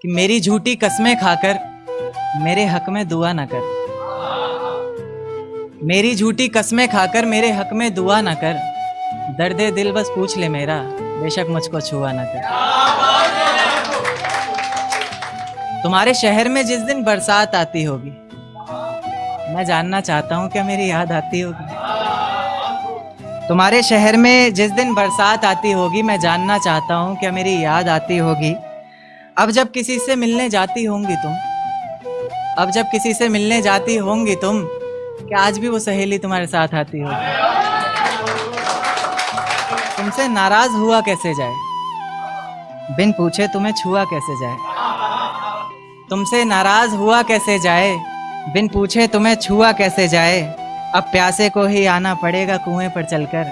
कि मेरी झूठी कस्में खाकर मेरे हक में दुआ ना कर, मेरी झूठी कस्में खाकर मेरे हक में दुआ ना कर, दर्दे दिल बस पूछ ले मेरा, बेशक मुझको छुआ ना कर। तुम्हारे शहर में जिस दिन बरसात आती होगी, मैं जानना चाहता हूं क्या मेरी याद आती होगी। तुम्हारे शहर में जिस दिन बरसात आती होगी, मैं जानना चाहता हूं क्या मेरी याद आती होगी। अब जब किसी से मिलने जाती होंगी तुम, अब जब किसी से मिलने जाती होंगी तुम, क्या आज भी वो सहेली तुम्हारे साथ आती होगी। तुमसे नाराज हुआ कैसे जाए, बिन पूछे तुम्हें छुआ कैसे जाए। तुमसे नाराज हुआ कैसे जाए, बिन पूछे तुम्हें छुआ कैसे जाए। अब प्यासे को ही आना पड़ेगा कुएं पर चलकर,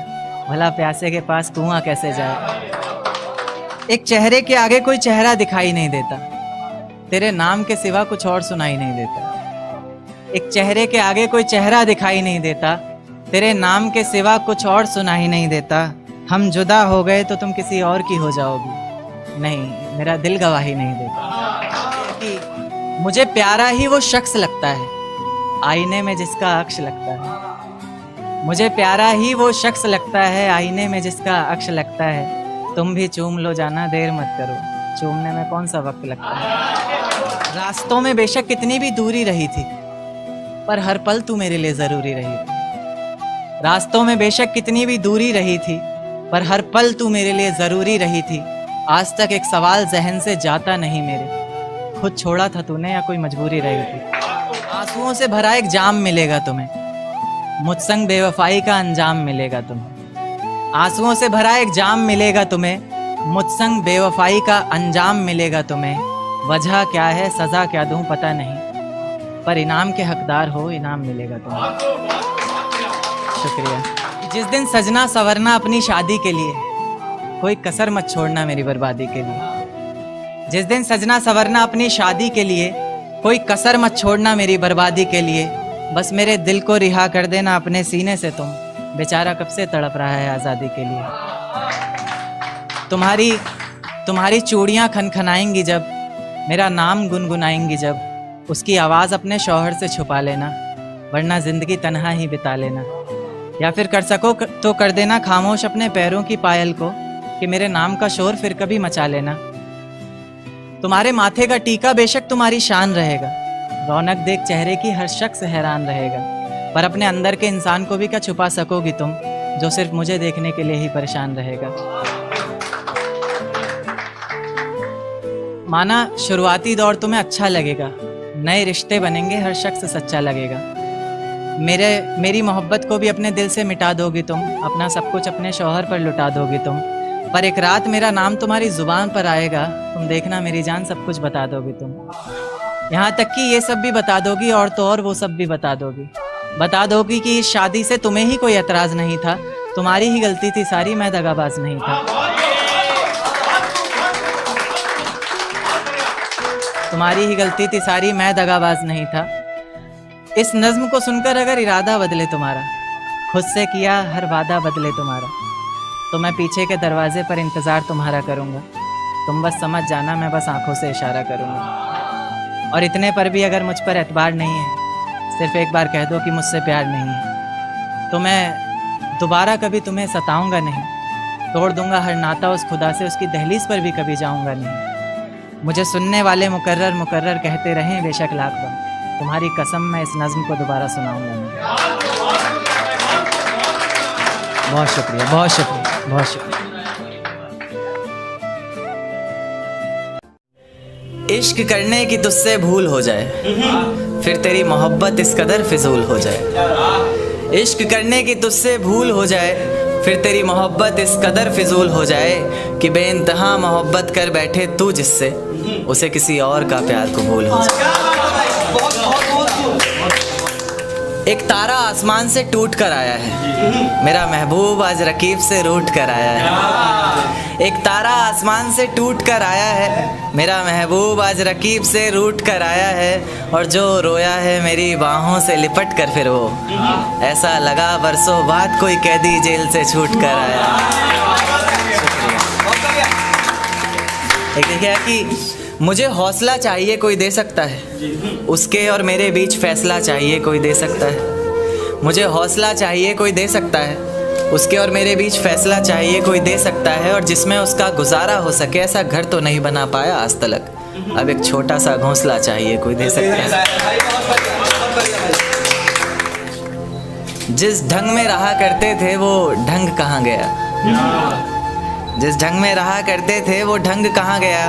भला प्यासे के पास कुआं कैसे जाए। एक चेहरे के आगे कोई चेहरा दिखाई नहीं देता, तेरे नाम के सिवा कुछ और सुनाई नहीं देता। एक चेहरे के आगे कोई चेहरा दिखाई नहीं देता, तेरे नाम के सिवा कुछ और सुनाई नहीं देता। हम जुदा हो गए तो तुम किसी और की हो जाओगी, नहीं मेरा दिल गवाही नहीं देता। कि मुझे प्यारा ही वो शख्स लगता है, आईने में जिसका अक्ष लगता है। मुझे प्यारा ही वो शख्स लगता है, आईने में जिसका अक्ष लगता है। तुम भी चूम लो जाना, देर मत करो, चूमने में कौन सा वक्त लगता है। रास्तों में बेशक कितनी भी दूरी रही थी, पर हर पल तू मेरे लिए जरूरी रही थी। रास्तों में बेशक कितनी भी दूरी रही थी, पर हर पल तू मेरे लिए जरूरी रही थी। आज तक एक सवाल जहन से जाता नहीं मेरे, खुद छोड़ा था तूने या कोई मजबूरी रही थी। आंसुओं से भरा एक जाम मिलेगा तुम्हें, मुझसंग बेवफाई का अंजाम मिलेगा तुम्हें। आंसुओं से भरा एक जाम मिलेगा तुम्हें, मुझसंग बेवफाई का अंजाम मिलेगा तुम्हें। वजह क्या है सजा क्या दूं पता नहीं, पर इनाम के हकदार हो इनाम मिलेगा तुम्हें। शुक्रिया। जिस दिन सजना संवरना अपनी शादी के लिए, कोई कसर मत छोड़ना मेरी बर्बादी के लिए। जिस दिन सजना संवरना अपनी शादी के लिए, कोई कसर मत छोड़ना मेरी बर्बादी के लिए। बस मेरे दिल को रिहा कर देना अपने सीने से तुम, बेचारा कब से तड़प रहा है आज़ादी के लिए। तुम्हारी चूड़ियाँ खनखनाएंगी जब, मेरा नाम गुनगुनाएंगी जब, उसकी आवाज़ अपने शौहर से छुपा लेना, वरना ज़िंदगी तन्हा ही बिता लेना। या फिर कर सको तो कर देना खामोश अपने पैरों की पायल को, कि मेरे नाम का शोर फिर कभी मचा लेना। तुम्हारे माथे का टीका बेशक तुम्हारी शान रहेगा, रौनक देख चेहरे की हर शख्स हैरान रहेगा। पर अपने अंदर के इंसान को भी क्या छुपा सकोगी तुम, जो सिर्फ मुझे देखने के लिए ही परेशान रहेगा। माना शुरुआती दौर तुम्हें अच्छा लगेगा, नए रिश्ते बनेंगे हर शख्स सच्चा लगेगा। मेरी मोहब्बत को भी अपने दिल से मिटा दोगी तुम, अपना सब कुछ अपने शौहर पर लुटा दोगी तुम। पर एक रात मेरा नाम तुम्हारी जुबान पर आएगा, तुम देखना मेरी जान सब कुछ बता दोगी तुम। यहाँ तक कि ये सब भी बता दोगी और तो और वो सब भी बता दोगी। बता दोगी कि इस शादी से तुम्हें ही कोई एतराज़ नहीं था, तुम्हारी ही गलती थी सारी, मैं दगाबाज नहीं था। तुम्हारी ही गलती थी सारी, मैं दगाबाज नहीं था। इस नज्म को सुनकर अगर इरादा बदले तुम्हारा, खुद से किया हर वादा बदले तुम्हारा, तो मैं पीछे के दरवाजे पर इंतज़ार तुम्हारा करूँगा। तुम बस समझ जाना, मैं बस आंखों से इशारा करूँगा। और इतने पर भी अगर मुझ पर एतबार नहीं है, सिर्फ एक बार कह दो कि मुझसे प्यार नहीं है, तो मैं दोबारा कभी तुम्हें सताऊंगा नहीं। तोड़ दूंगा हर नाता उस खुदा से, उसकी दहलीज पर भी कभी जाऊंगा नहीं। मुझे सुनने वाले मुकर्रर मुकर्रर कहते रहें बेशक लाख बार, तुम्हारी कसम मैं इस नज़्म को दोबारा सुनाऊंगा नहीं। बहुत शुक्रिया, बहुत शुक्रिया, बहुत शुक्रिया। इश्क करने की तुझसे भूल हो जाए, फिर तेरी मोहब्बत इस कदर फिजूल हो जाए। इश्क करने की तुझसे भूल हो जाए, फिर तेरी मोहब्बत इस कदर फिजूल हो जाए, कि बेइंतहा मोहब्बत कर बैठे तू जिससे, उसे किसी और का प्यार कबूल हो जाए। एक तारा आसमान से टूट कर आया है, मेरा महबूब आज रकीब से रूठ कर आया है। एक तारा आसमान से टूट कर आया है, मेरा महबूब आज रकीब से रूठ कर आया है। और जो रोया है मेरी बाहों से लिपट कर फिर वो, ऐसा लगा बरसों बाद कोई कैदी जेल से छूट कर आया। एक देखिए कि मुझे हौसला चाहिए कोई दे सकता है, उसके और मेरे बीच फैसला चाहिए कोई दे सकता है। मुझे हौसला चाहिए कोई दे सकता है, उसके और मेरे बीच फैसला चाहिए कोई दे सकता है। और जिसमें उसका गुजारा हो सके, ऐसा घर तो नहीं बना पाया आज तलक, अब एक छोटा सा घोंसला चाहिए कोई दे सकता है। जिस ढंग में रहा करते थे वो ढंग कहाँ गया, जिस ढंग में रहा करते थे वो ढंग कहाँ गया।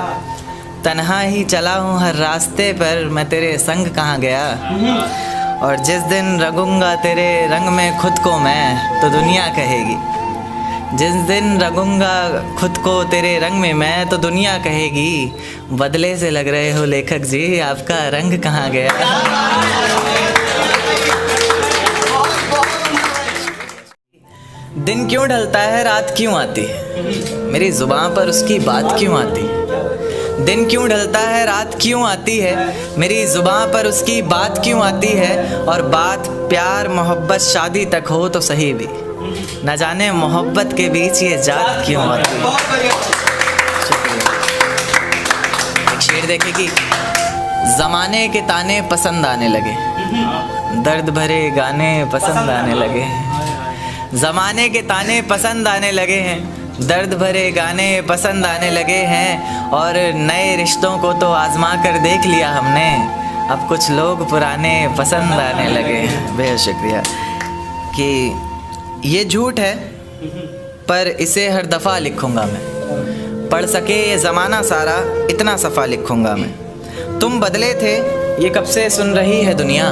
तन्हा ही चला हूँ हर रास्ते पर, मैं तेरे संग कहाँ गया। और जिस दिन रंगूंगा तेरे रंग में खुद को मैं, तो दुनिया कहेगी। जिस दिन रंगूंगा खुद को तेरे रंग में मैं, तो दुनिया कहेगी, बदले से लग रहे हो लेखक जी, आपका रंग कहाँ गया। दिन क्यों ढलता है रात क्यों आती है, मेरी जुबान पर उसकी बात क्यों आती है। दिन क्यों ढलता है रात क्यों आती है, मेरी जुबान पर उसकी बात क्यों आती है। और बात प्यार मोहब्बत शादी तक हो तो सही भी, न जाने मोहब्बत के बीच ये जात क्यों आती है। एक शेर देखे कि ज़माने के ताने पसंद आने लगे, दर्द भरे गाने पसंद आने लगे। ज़माने के ताने पसंद आने लगे हैं, दर्द भरे गाने पसंद आने लगे हैं। और नए रिश्तों को तो आजमा कर देख लिया हमने, अब कुछ लोग पुराने पसंद आने लगे हैं। बेहद शुक्रिया। कि ये झूठ है पर इसे हर दफ़ा लिखूँगा मैं, पढ़ सके ये ज़माना सारा इतना सफ़ा लिखूँगा मैं। तुम बदले थे ये कब से सुन रही है दुनिया,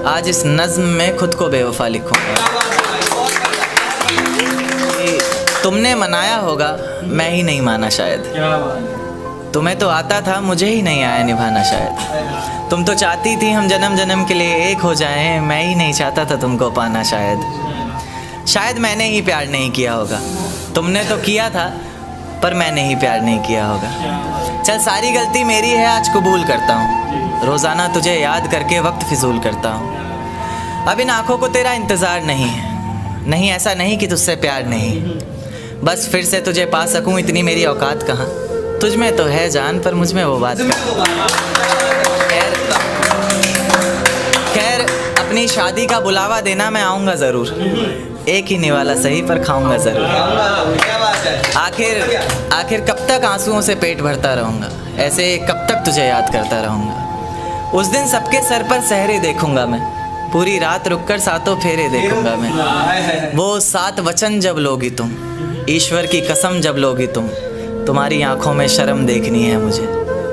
आज इस नज़्म में खुद को बेवफा लिखूँगा। तुमने मनाया होगा मैं ही नहीं माना शायद, तुम्हें तो आता था मुझे ही नहीं आया निभाना शायद। तुम तो चाहती थी हम जन्म जन्म के लिए एक हो जाएं, मैं ही नहीं चाहता था तुमको पाना शायद। शायद मैंने ही प्यार नहीं किया होगा, तुमने तो किया था पर मैंने ही प्यार नहीं किया होगा। चल सारी गलती मेरी है आज कबूल करता हूँ, रोज़ाना तुझे याद करके वक्त फिजूल करता हूँ। अब इन आँखों को तेरा इंतज़ार नहीं है, नहीं ऐसा नहीं कि तुझसे प्यार नहीं, बस फिर से तुझे पा सकूं इतनी मेरी औकात कहाँ। तुझ में तो है जान पर मुझ में वो बात कहाँ। खैर अपनी शादी का बुलावा देना मैं आऊँगा ज़रूर, एक ही निवाला सही पर खाऊँगा ज़रूर। आखिर कब तक आंसुओं से पेट भरता रहूँगा, ऐसे कब तक तुझे याद करता रहूँगा। उस दिन सबके सर पर सहरे देखूँगा मैं, पूरी रात रुककर सातों फेरे देखूँगा मैं। वो 7 वचन जब लोगी तुम, ईश्वर की कसम जब लोगी तुम, तुम्हारी आंखों में शर्म देखनी है मुझे।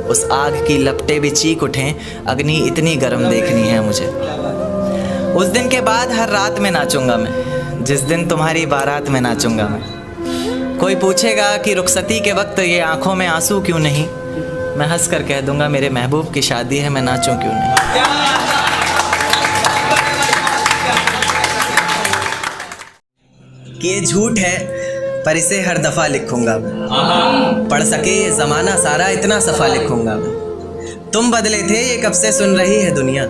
उस आग की लपटें भी चीख उठें, अग्नि इतनी गर्म देखनी है मुझे। उस दिन के बाद हर रात में नाचूंगा मैं, जिस दिन तुम्हारी बारात में नाचूंगा मैं। कोई पूछेगा कि रुखसती के वक्त ये आंखों में आंसू क्यों नहीं, मैं हंस कर कह दूंगा मेरे महबूब की शादी है, मैं नाचूं क्यों नहीं। कि ये झूठ है पर इसे हर दफ़ा लिखूँगा मैं, पढ़ सके ये ज़माना सारा इतना सफ़ा लिखूँगा मैं। तुम बदले थे ये कब से सुन रही है दुनिया,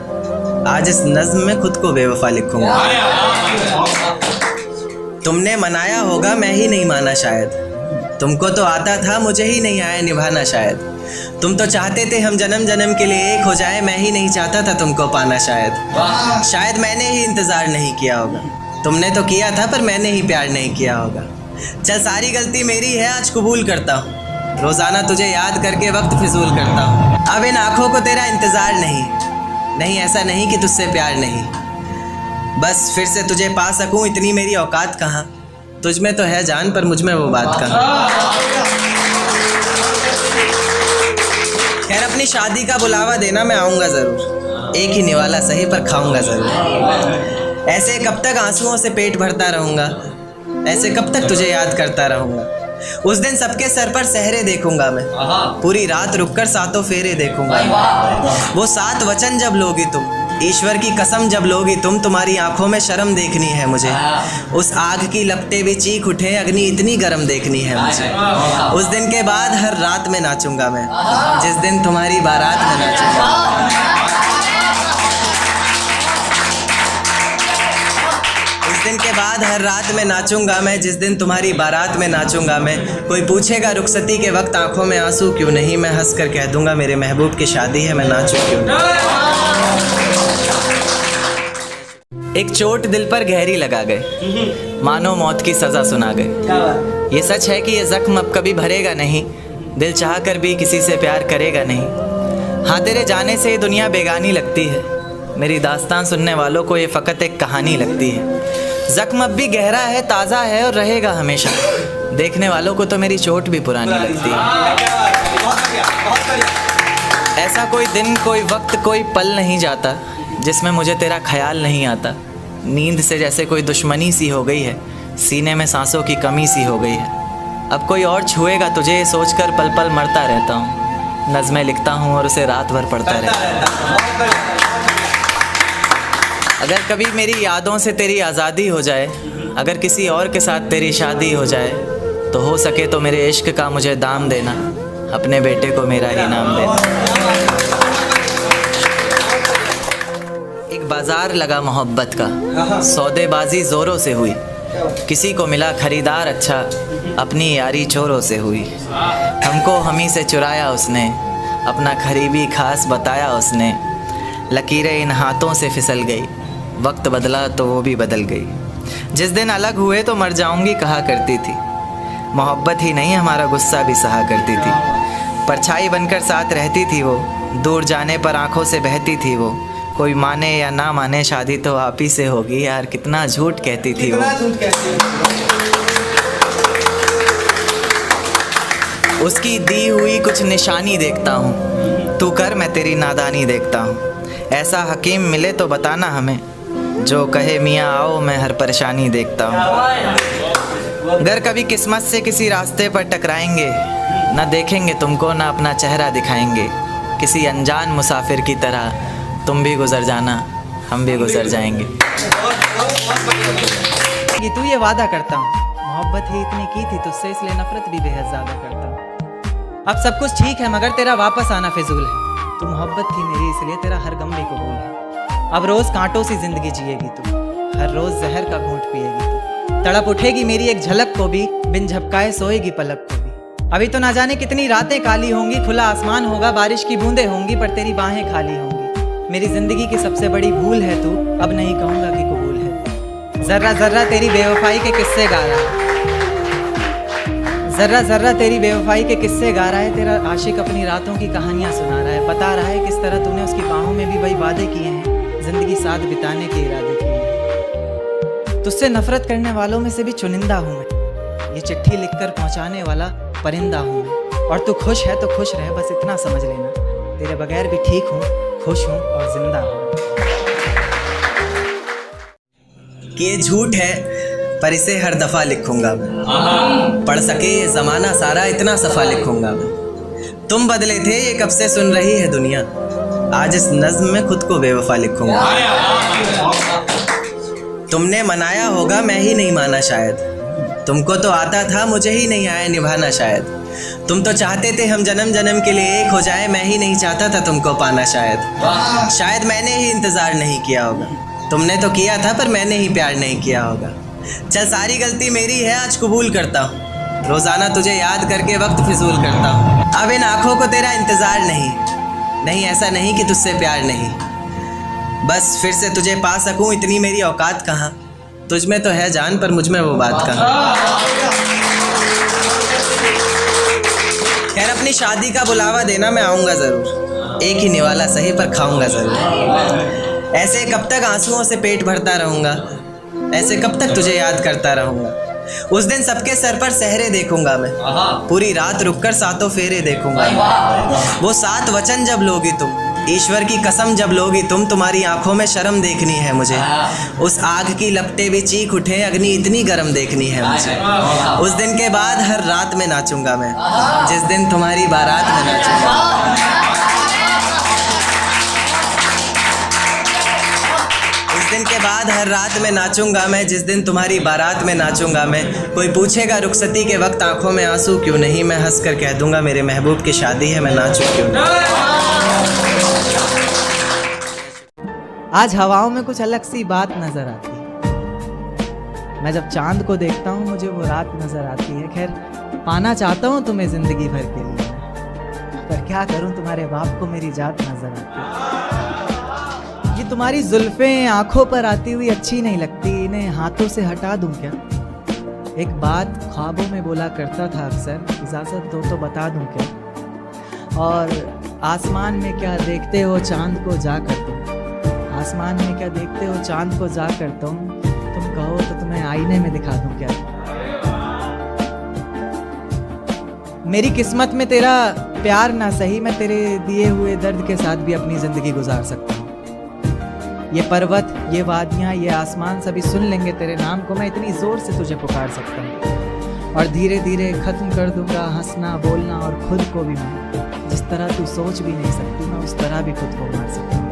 आज इस नज़्म में खुद को बेवफा लिखूँगा। तुमने मनाया होगा मैं ही नहीं माना शायद, तुमको तो आता था मुझे ही नहीं आया निभाना शायद। तुम तो चाहते थे हम जन्म जन्म के लिए एक हो जाए, मैं ही नहीं चाहता था तुमको पाना शायद। शायद मैंने ही इंतज़ार नहीं किया होगा, तुमने तो किया था पर मैंने ही प्यार नहीं किया होगा। चल सारी गलती मेरी है आज कबूल करता हूँ, रोज़ाना तुझे याद करके वक्त फिजूल करता हूँ। अब इन आँखों को तेरा इंतज़ार नहीं, नहीं ऐसा नहीं कि तुझसे प्यार नहीं, बस फिर से तुझे पा सकूँ इतनी मेरी औकात कहाँ। तुझ में तो है जान पर मुझ में वो बात कहाँ। खैर अपनी शादी का बुलावा देना मैं आऊँगा ज़रूर, एक ही निवाला सही पर खाऊँगा ज़रूर। ऐसे कब तक आंसुओं से पेट भरता रहूँगा, ऐसे कब तक तुझे याद करता रहूँगा। उस दिन सबके सर पर सहरे देखूँगा मैं, पूरी रात रुककर सातों फेरे देखूँगा। वो 7 वचन जब लोगी तुम, ईश्वर की कसम जब लोगी तुम, तुम्हारी आंखों में शर्म देखनी है मुझे। उस आग की लपटें भी चीख उठे, अग्नि इतनी गर्म देखनी है मुझे। उस दिन के बाद हर रात में नाचूंगा मैं, जिस दिन तुम्हारी बारात में नाचूंगा। उस दिन के बाद हर रात में नाचूंगा मैं, जिस दिन तुम्हारी बारात में नाचूंगा मैं। कोई पूछेगा रुखसती के वक्त आंखों में आंसू क्यों नहीं, मैं हंस कर कह दूंगा मेरे महबूब की शादी है, मैं नाचूं क्यों नहीं। एक चोट दिल पर गहरी लगा गए, मानो मौत की सजा सुना गए। ये सच है कि ये जख्म अब कभी भरेगा नहीं, दिल चाह कर भी किसी से प्यार करेगा नहीं। हाँ, तेरे जाने से ये दुनिया बेगानी लगती है, मेरी दास्तान सुनने वालों को ये फ़कत एक कहानी लगती है। ज़ख्म अब भी गहरा है, ताज़ा है और रहेगा हमेशा, देखने वालों को तो मेरी चोट भी पुरानी लगती है। ऐसा कोई दिन, कोई वक्त, कोई पल नहीं जाता जिसमें मुझे तेरा ख्याल नहीं आता। नींद से जैसे कोई दुश्मनी सी हो गई है, सीने में सांसों की कमी सी हो गई है। अब कोई और छुएगा तुझे ये सोचकर पल पल मरता रहता हूँ। नज़में लिखता हूँ और उसे रात भर पढ़ता रहता हूँ। अगर कभी मेरी यादों से तेरी आज़ादी हो जाए, अगर किसी और के साथ तेरी शादी हो जाए, तो हो सके तो मेरे इश्क का मुझे दाम देना, अपने बेटे को मेरा ही नाम देना। एक बाजार लगा मोहब्बत का, सौदेबाजी ज़ोरों से हुई, किसी को मिला खरीदार अच्छा, अपनी यारी चोरों से हुई। हमको हमी से चुराया उसने, अपना खरीबी खास बताया उसने। लकीरें इन हाथों से फिसल गई, वक्त बदला तो वो भी बदल गई। जिस दिन अलग हुए तो मर जाऊंगी कहा करती थी, मोहब्बत ही नहीं हमारा गुस्सा भी सहा करती थी। परछाई बनकर साथ रहती थी वो, दूर जाने पर आंखों से बहती थी वो। कोई माने या ना माने शादी तो आप ही से होगी, यार कितना झूठ कहती थी वो। उसकी दी हुई कुछ निशानी देखता हूँ, तू कर मैं तेरी नादानी देखता हूँ। ऐसा हकीम मिले तो बताना हमें, जो कहे मियाँ आओ मैं हर परेशानी देखता हूँ। अगर कभी किस्मत से किसी रास्ते पर टकराएंगे, ना देखेंगे तुमको ना अपना चेहरा दिखाएंगे। किसी अनजान मुसाफिर की तरह तुम भी गुजर जाना, हम भी गुजर जाएंगे। तू ये वादा करता हूँ, मोहब्बत ही इतनी की थी तुझसे, इसलिए नफरत भी बेहद ज़्यादा करता हूँ। अब सब कुछ ठीक है मगर तेरा वापस आना फिजूल है। तू मोहब्बत थी मेरी इसलिए तेरा हर गम भी कबूल है। अब रोज़ कांटों सी जिंदगी जिएगी तू, हर रोज़ जहर का घूंट पिएगी तू। तड़प उठेगी मेरी एक झलक को भी, बिन झपकाए सोएगी पलक को भी। अभी तो ना जाने कितनी रातें काली होंगी, खुला आसमान होगा, बारिश की बूंदें होंगी, पर तेरी बाहें खाली होंगी। मेरी जिंदगी की सबसे बड़ी भूल है तू, अब नहीं कहूँगा कि कबूल है। जर्रा जर्रा तेरी बेवफाई के किस्से गा रहा है, जर्रा जर्रा तेरी बेवफाई के किस्से गा रहा है। तेरा आशिक अपनी रातों की कहानियाँ सुना रहा है, बता रहा है किस तरह तूने उसकी बाहों में भी वही वादे किए हैं, जिंदगी साथ बिताने के इरादे किए हैं। तुझसे नफरत करने वालों में से भी चुनिंदा हूँ मैं, ये चिट्ठी लिखकर पहुँचाने वाला परिंदा हूँ मैं। और तू खुश है तो खुश रह, बस इतना समझ लेना, तेरे बगैर भी ठीक हूँ, खुश हूँ और जिंदा हूँ। कि ये झूठ है पर इसे हर दफ़ा लिखूंगा मैं, पढ़ सके ये ज़माना सारा इतना सफ़ा लिखूंगा मैं। तुम बदले थे ये कब से सुन रही है दुनिया, आज इस नज़्म में खुद को बेवफा लिखूंगा। तुमने मनाया होगा मैं ही नहीं माना शायद, तुमको तो आता था मुझे ही नहीं आया निभाना शायद। तुम तो चाहते थे हम जन्म जन्म के लिए एक हो जाए, मैं ही नहीं चाहता था तुमको पाना शायद। शायद मैंने ही इंतज़ार नहीं किया होगा, तुमने तो किया था पर मैंने ही प्यार नहीं किया होगा। चल सारी गलती मेरी है आज कबूल करता हूँ, रोज़ाना तुझे याद करके वक्त फिजूल करता हूँ। अब इन आँखों को तेरा इंतज़ार नहीं ऐसा नहीं कि तुझसे प्यार नहीं, बस फिर से तुझे पा सकूँ इतनी मेरी औकात कहाँ। तुझ में तो है जान पर मुझ में वो बात कहाँ। खैर अपनी शादी का बुलावा देना मैं आऊँगा ज़रूर, एक ही निवाला सही पर खाऊँगा ज़रूर। ऐसे कब तक आंसुओं से पेट भरता रहूँगा, ऐसे कब तक तुझे याद करता रहूँगा। उस दिन सबके सर पर सहरे देखूंगा मैं, पूरी रात रुककर सातों फेरे देखूंगा। वो 7 वचन जब लोगी तुम, ईश्वर की कसम जब लोगी तुम, तुम्हारी आंखों में शर्म देखनी है मुझे। उस आग की लपटें भी चीख उठे, अग्नि इतनी गर्म देखनी है मुझे। उस दिन के बाद हर रात में नाचूंगा मैं, जिस दिन तुम्हारी बारात में नाचूंगा। उस दिन के बाद हर रात में नाचूंगा मैं, जिस दिन तुम्हारी बारात में नाचूंगा मैं। कोई पूछेगा रुखसती के वक्त आंखों में आंसू क्यों नहीं, मैं हंस कर कह दूंगा मेरे महबूब की शादी है, मैं नाचूं क्यों नहीं। आज हवाओं में कुछ अलग सी बात नजर आती है, मैं जब चांद को देखता हूँ मुझे वो रात नजर आती है। खैर पाना चाहता हूँ तुम्हें जिंदगी भर के लिए, पर क्या करूँ तुम्हारे बाप को मेरी जात नजर आती है। ये तुम्हारी जुल्फें आंखों पर आती हुई अच्छी नहीं लगती, इन्हें हाथों से हटा दूं क्या? एक बात ख्वाबों में बोला करता था अक्सर, इजाजत दो तो बता दूं क्या? और आसमान में क्या देखते हो चांद को जाकर तुम, आसमान में क्या देखते हो चांद को जाकर तुम कहो तो तुम्हें आईने में दिखा दूं क्या? मेरी किस्मत में तेरा प्यार ना सही, मैं तेरे दिए हुए दर्द के साथ भी अपनी जिंदगी गुजार सकता हूँ। ये पर्वत, ये वादियाँ, ये आसमान सभी सुन लेंगे तेरे नाम को, मैं इतनी जोर से तुझे पुकार सकता हूँ। और धीरे धीरे खत्म कर दूंगा हंसना बोलना और खुद को भी मैं, जिस तरह तू सोच भी नहीं सकती मैं उस तरह भी खुद को मार सकता हूँ।